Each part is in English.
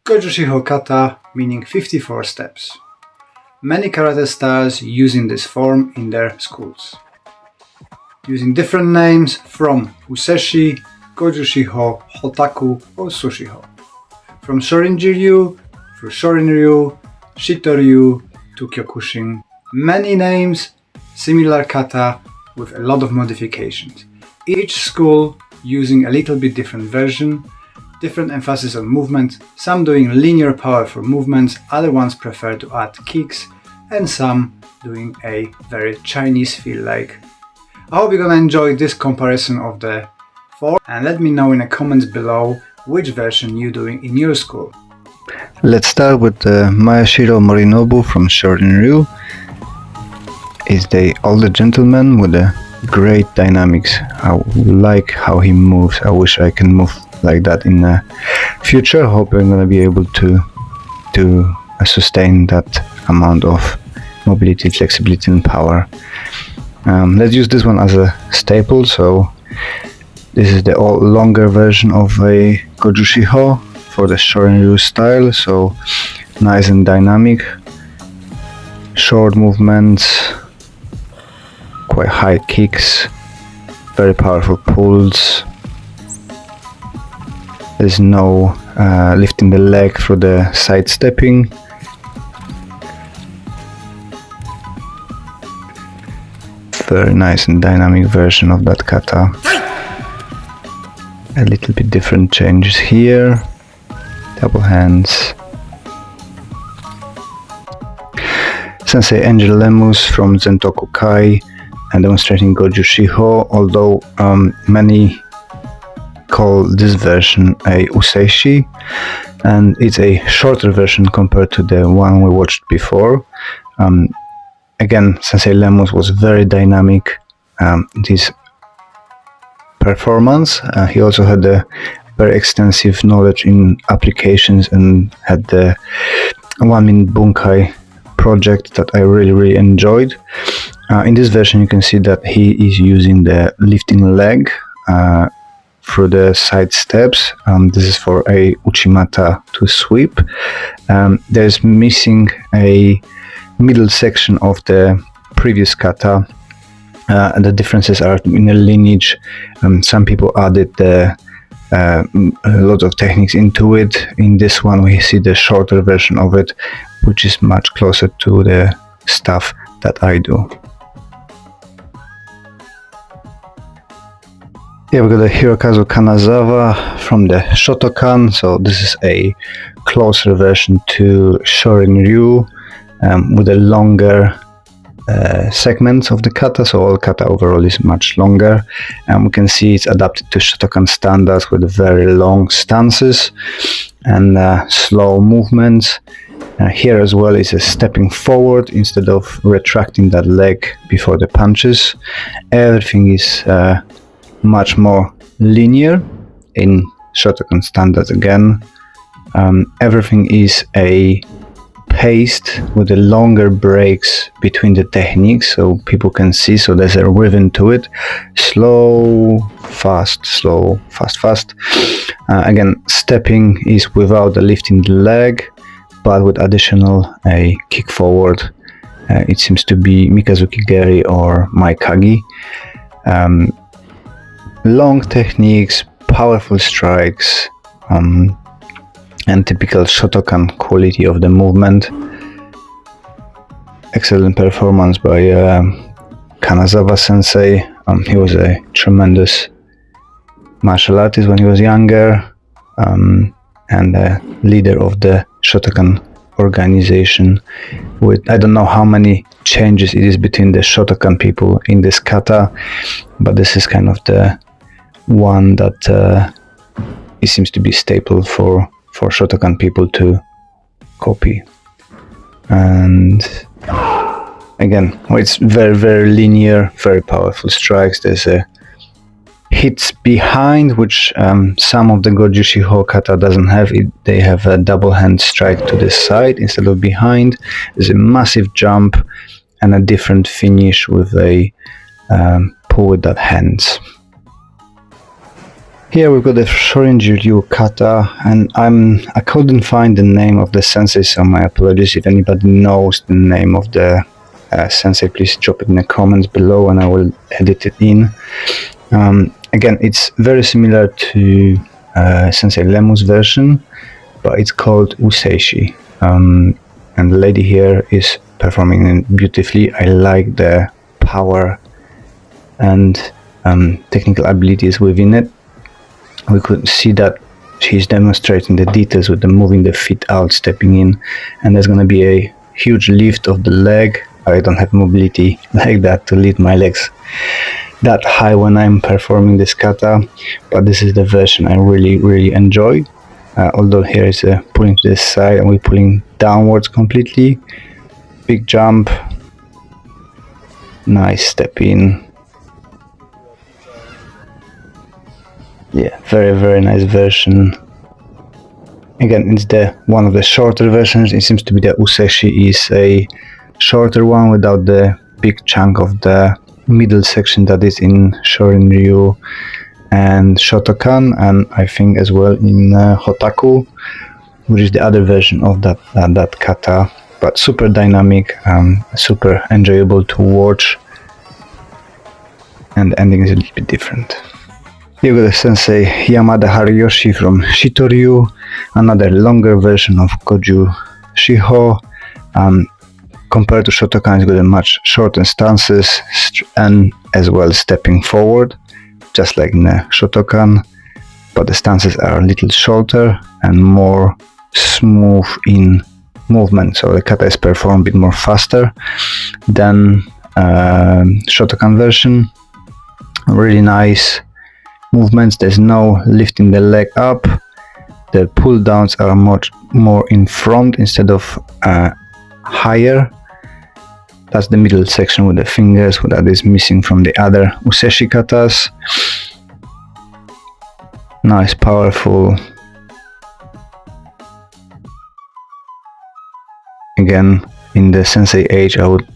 Gojushiho Kata, meaning 54 steps. Many karate styles using this form in their schools, using different names from Useishi, Gojushiho, Hotaku or Sushiho. From Shorinji Ryu through Shorin Ryu, Shito Ryu to Kyokushin. Many names, similar kata with a lot of modifications. Each school using a little bit different version, different emphasis on movement, some doing linear powerful movements, other ones prefer to add kicks, and some doing a very Chinese feel like. I hope you're gonna enjoy this comparison of the four, and let me know in the comments below which version you're doing in your school. Let's start with Mayashiro Morinobu from Shorin Ryu. He's the older gentleman with a great dynamics. I like how he moves. I wish I can move like that in the future. Hope I'm gonna be able to sustain that amount of mobility, flexibility and power. Let's use this one as a staple. So this is the longer version of a Gojushiho for the Shorin Ryu style. So nice and dynamic, short movements, quite high kicks, very powerful pulls. There's no lifting the leg through the side stepping. Very nice and dynamic version of that kata. A little bit different changes here. Double hands. Sensei Angel Lemus from Zentokukai and demonstrating Gojushiho, although many call this version a Useishi, and it's a shorter version compared to the one we watched before. Again, Sensei Lemus was very dynamic in his performance. He also had a very extensive knowledge in applications and had the 1 minute bunkai project that I really enjoyed. In this version you can see that he is using the lifting leg through the side steps. This is for a uchimata to sweep. There's missing a middle section of the previous kata. And the differences are in the lineage. Some people added a lot of techniques into it. In this one we see the shorter version of it, which is much closer to the stuff that I do. Here we got the Hirokazu Kanazawa from the Shotokan. So this is a closer version to Shorin Ryu with a longer segments of the kata, so all kata overall is much longer, and we can see it's adapted to Shotokan standards with very long stances and slow movements. Here as well is a stepping forward instead of retracting that leg before the punches. Everything is much more linear in Shotokan standards again. Everything is a paced with the longer breaks between the techniques, so people can see, so there's a rhythm to it. Slow, fast, slow, fast, fast. Again, stepping is without the lifting the leg, but with additional a kick forward. It seems to be Mikazuki Geri or Maikagi. Long techniques, powerful strikes, and typical Shotokan quality of the movement. Excellent performance by Kanazawa sensei. He was a tremendous martial artist when he was younger, and a leader of the Shotokan organization with, I don't know how many changes it is between the Shotokan people in this kata, but this is kind of the one that it seems to be staple for Shotokan people to copy. And again, it's very linear, very powerful strikes. There's a hits behind, which some of the Gojushiho Kata doesn't have. They have a double hand strike to the side instead of behind. There's a massive jump and a different finish with a pull with that hands. Here we've got the Shorinji Ryu Kata, and I couldn't find the name of the sensei, so my apologies. If anybody knows the name of the sensei, please drop it in the comments below and I will edit it in. Again, it's very similar to Sensei Lemu's version, but it's called Useishi. And the lady here is performing it beautifully. I like the power and technical abilities within it. We could see that she's demonstrating the details with the moving the feet out, stepping in, and there's going to be a huge lift of the leg. I don't have mobility like that to lift my legs that high when I'm performing this kata, but this is the version I really enjoy. Although here is a pulling to the side and we're pulling downwards completely. Big jump, nice step in. Yeah, very nice version. Again, it's one of the shorter versions. It seems to be that Useishi is a shorter one without the big chunk of the middle section that is in Shorin Ryu and Shotokan, and I think as well in Hotaku, which is the other version of that kata. But super dynamic, super enjoyable to watch, and the ending is a little bit different. Here we got the Sensei Yamada Haruyoshi from Shito Ryu, another longer version of Gojushiho. Compared to Shotokan, it's got a much shorter stances and as well stepping forward, just like in the Shotokan, but the stances are a little shorter and more smooth in movement, so the kata is performed a bit more faster than Shotokan version. Really nice movements. There's no lifting the leg up. The pull downs are much more in front instead of higher. That's the middle section with the fingers, that is missing from the other Useishi katas. Nice, powerful. Again, in the sensei age, I would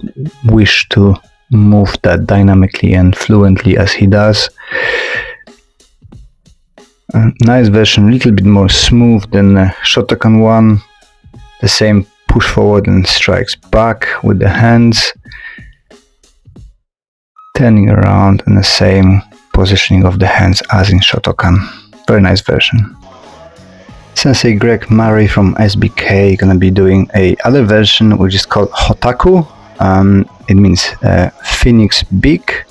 wish to move that dynamically and fluently as he does. Nice version, a little bit more smooth than the Shotokan one. The same push forward and strikes back with the hands. Turning around and the same positioning of the hands as in Shotokan. Very nice version. Sensei Greg Murray from SBK gonna be doing a other version which is called Hotaku. It means Phoenix Beak,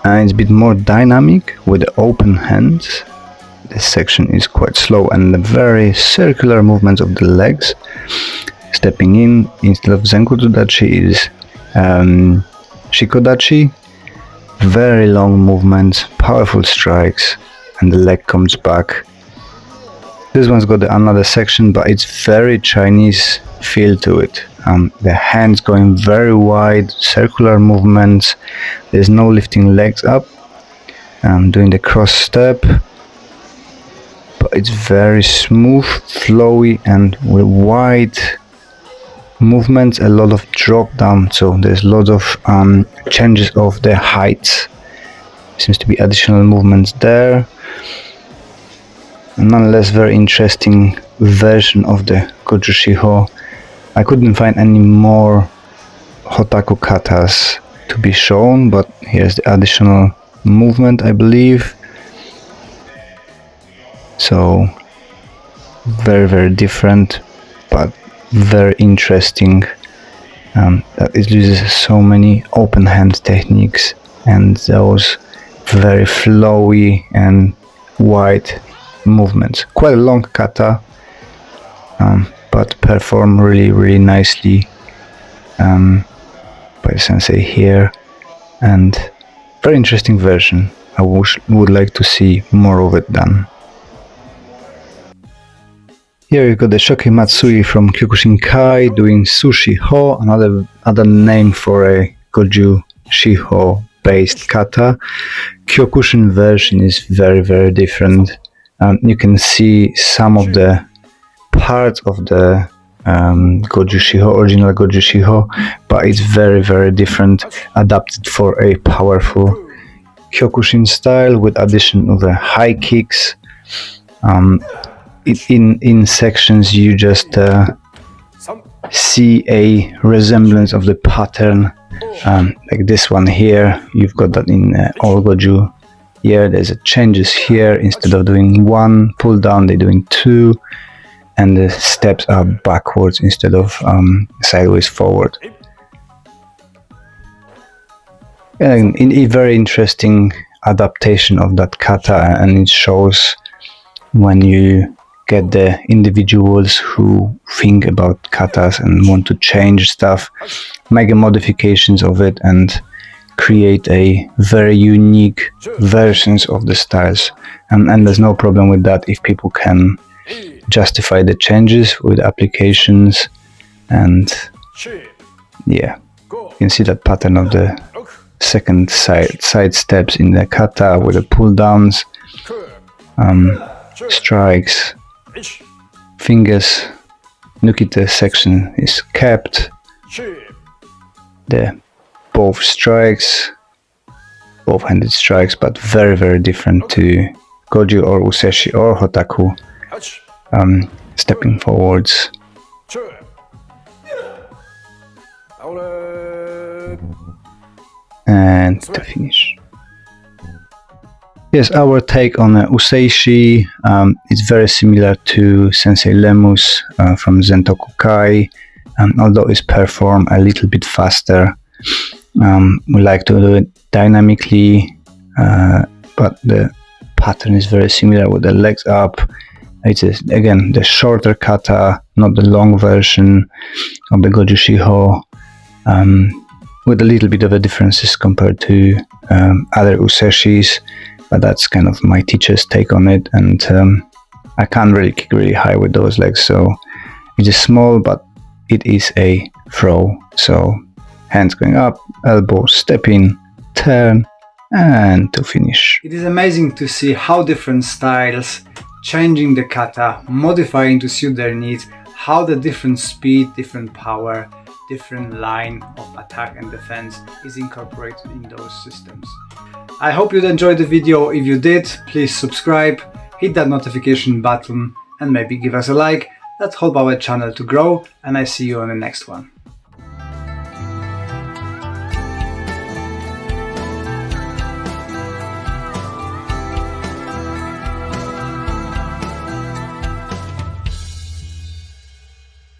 and it's a bit more dynamic with the open hands. This section is quite slow and the very circular movements of the legs. Stepping in instead of Zenkutodachi is Shikodachi. Very long movements, powerful strikes, and the leg comes back. This one's got another section, but it's very Chinese feel to it. The hands going very wide, circular movements. There's no lifting legs up. Doing the cross step. But it's very smooth, flowy, and with wide movements, a lot of drop down, so there's lots of changes of the heights. Seems to be additional movements there. Nonetheless, very interesting version of the Gojushiho. I couldn't find any more Hotaku katas to be shown, but here's the additional movement, I believe. So very different, but very interesting. That it uses so many open hand techniques and those very flowy and wide movements. Quite a long kata, but performed really nicely by the sensei here, and very interesting version. I would like to see more of it done. Here you got the Shoki Matsui from Kyokushin Kai doing Sushiho, another name for a Gojushiho based kata. Kyokushin version is very different. You can see some of the parts of the Gojushiho, original Gojushiho, but it's very different, adapted for a powerful Kyokushin style with addition of the high kicks In sections you just see a resemblance of the pattern, like this one here. You've got that in all Goju. Here there's a changes here. Instead of doing one pull down, they're doing two, and the steps are backwards instead of sideways forward. And a very interesting adaptation of that kata, and it shows when you get the individuals who think about katas and want to change stuff, make modifications of it and create a very unique versions of the styles, and there's no problem with that if people can justify the changes with applications. And yeah, you can see that pattern of the second side steps in the kata with the pull downs, strikes, fingers. Nukite section is kept. The both strikes, both-handed strikes, but very, very different to Goju or Useishi or Hotaku. Stepping forwards. And to finish. Yes, our take on Useishi is very similar to Sensei Lemus from Zentokukai, although it's performed a little bit faster. We like to do it dynamically, but the pattern is very similar with the legs up. It is again the shorter kata, not the long version of the Gojushiho, with a little bit of a differences compared to other Useishis, but that's kind of my teacher's take on it, and I can't really kick really high with those legs, so it is small, but it is a throw. So hands going up, elbow, step in, turn, and to finish. It is amazing to see how different styles, changing the kata, modifying to suit their needs, how the different speed, different power, different line of attack and defense is incorporated in those systems. I hope you enjoyed the video. If you did, please subscribe, hit that notification button, and maybe give us a like. That helps our channel to grow, and I see you on the next one.